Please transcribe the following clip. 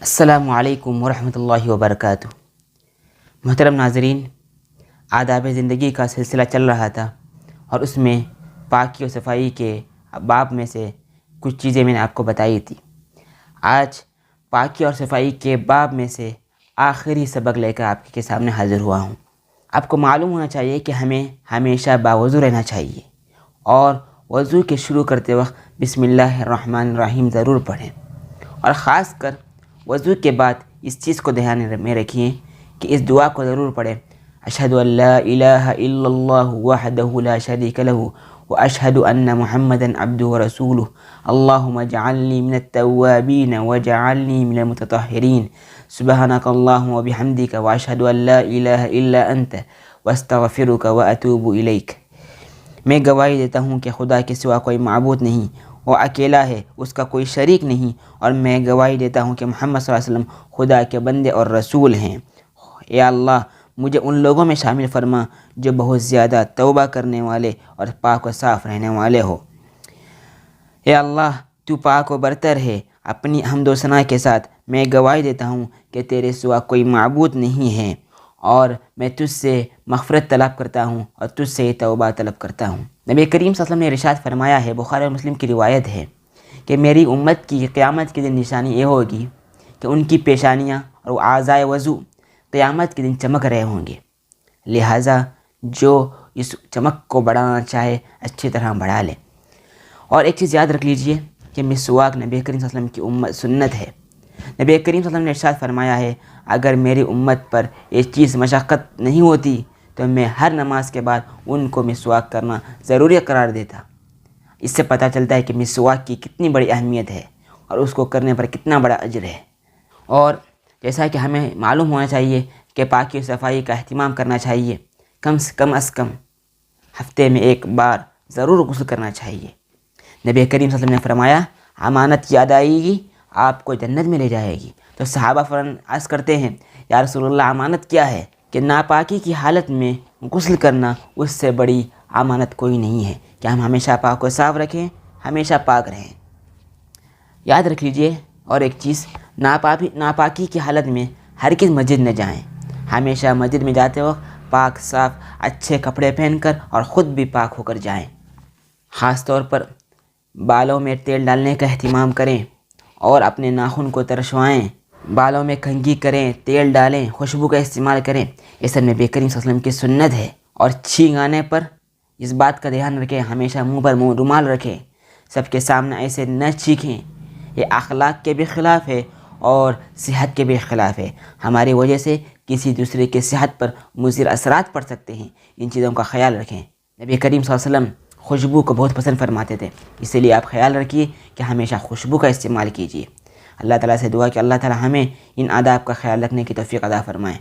السلام علیکم ورحمۃ اللہ وبرکاتہ۔ محترم ناظرین، آداب زندگی کا سلسلہ چل رہا تھا اور اس میں پاکی و صفائی کے باب میں سے کچھ چیزیں میں نے آپ کو بتائی تھی۔ آج پاکی اور صفائی کے باب میں سے آخری سبق لے کر آپ کے سامنے حاضر ہوا ہوں۔ آپ کو معلوم ہونا چاہیے کہ ہمیں ہمیشہ باوضو رہنا چاہیے اور وضو کے شروع کرتے وقت بسم اللہ الرحمن الرحیم ضرور پڑھیں، اور خاص کر وضو کے بعد اس چیز کو دھیان میں رکھیں کہ اس دعا کو ضرور پڑھیں: اشہد ان لا الہ الا اللہ وحدہ لا شریک لہ واشہد ان محمدا عبدہ ورسولہ اللہم اجعلنی من التوابین واجعلنی من المتطہرین سبحانک اللہم وبحمدک واشہد ان لا الہ الا انت واستغفرک واتوب الیک۔ میں گواہی دیتا ہوں کہ خدا کے سوا کوئی معبود نہیں، وہ اکیلا ہے، اس کا کوئی شریک نہیں، اور میں گواہی دیتا ہوں کہ محمد صلی اللہ علیہ وسلم خدا کے بندے اور رسول ہیں۔ اے اللہ، مجھے ان لوگوں میں شامل فرما جو بہت زیادہ توبہ کرنے والے اور پاک و صاف رہنے والے ہو۔ اے اللہ، تو پاک و برتر ہے۔ اپنی حمد و ثنا کے ساتھ میں گواہی دیتا ہوں کہ تیرے سوا کوئی معبود نہیں ہے، اور میں تجھ سے مغفرت طلب کرتا ہوں اور تجھ سے توبہ طلب کرتا ہوں۔ نبی کریم صلی اللہ علیہ وسلم نے ارشاد فرمایا ہے، بخاری اور مسلم کی روایت ہے، کہ میری امت کی قیامت کے دن نشانی یہ ہوگی کہ ان کی پیشانیاں اور وہ اعضائے وضو قیامت کے دن چمک رہے ہوں گے، لہٰذا جو اس چمک کو بڑھانا چاہے اچھی طرح بڑھا لے۔ اور ایک چیز یاد رکھ لیجئے کہ مسواک نبی کریم صلی اللہ علیہ وسلم کی امت سنت ہے۔ نبی کریم صلی اللہ علیہ وسلم نے ارشاد فرمایا ہے، اگر میری امت پر یہ چیز مشقت نہیں ہوتی تو میں ہر نماز کے بعد ان کو مسواک کرنا ضروری قرار دیتا۔ اس سے پتہ چلتا ہے کہ مسواک کی کتنی بڑی اہمیت ہے اور اس کو کرنے پر کتنا بڑا اجر ہے۔ اور جیسا کہ ہمیں معلوم ہونا چاہیے کہ پاکی و صفائی کا اہتمام کرنا چاہیے، کم از کم ہفتے میں ایک بار ضرور غسل کرنا چاہیے۔ نبی کریم صلی اللہ علیہ وسلم نے فرمایا، امانت یاد آئے گی آپ کو جنت میں لے جائے گی۔ تو صحابہ فوراً عرض کرتے ہیں، یا رسول اللہ، امانت کیا ہے؟ کہ ناپاکی کی حالت میں غسل کرنا اس سے بڑی امانت کوئی نہیں ہے کہ ہم ہمیشہ پاک و صاف رکھیں، ہمیشہ پاک رہیں۔ یاد رکھ لیجئے، اور ایک چیز، ناپاکی کی حالت میں ہرگز مسجد نہ جائیں۔ ہمیشہ مسجد میں جاتے وقت پاک صاف اچھے کپڑے پہن کر اور خود بھی پاک ہو کر جائیں۔ خاص طور پر بالوں میں تیل ڈالنے کا اہتمام کریں اور اپنے ناخن کو ترشوائیں، بالوں میں کنگھی کریں، تیل ڈالیں، خوشبو کا استعمال کریں۔ یہ سب نبی کریم صلی اللہ علیہ وسلم کی سنت ہے۔ اور چھینک آنے پر اس بات کا دھیان رکھیں، ہمیشہ منہ پر رومال رکھیں، سب کے سامنے ایسے نہ چھینکیں۔ یہ اخلاق کے بھی خلاف ہے اور صحت کے بھی خلاف ہے۔ ہماری وجہ سے کسی دوسرے کی صحت پر مضر اثرات پڑ سکتے ہیں، ان چیزوں کا خیال رکھیں۔ نبی کریم صلی اللہ علیہ وسلم خوشبو کو بہت پسند فرماتے تھے، اسی لیے آپ خیال رکھیے کہ ہمیشہ خوشبو کا استعمال کیجیے۔ اللہ تعالیٰ سے دعا کہ اللہ تعالیٰ ہمیں ان آداب کا خیال رکھنے کی توفیق عطا فرمائے۔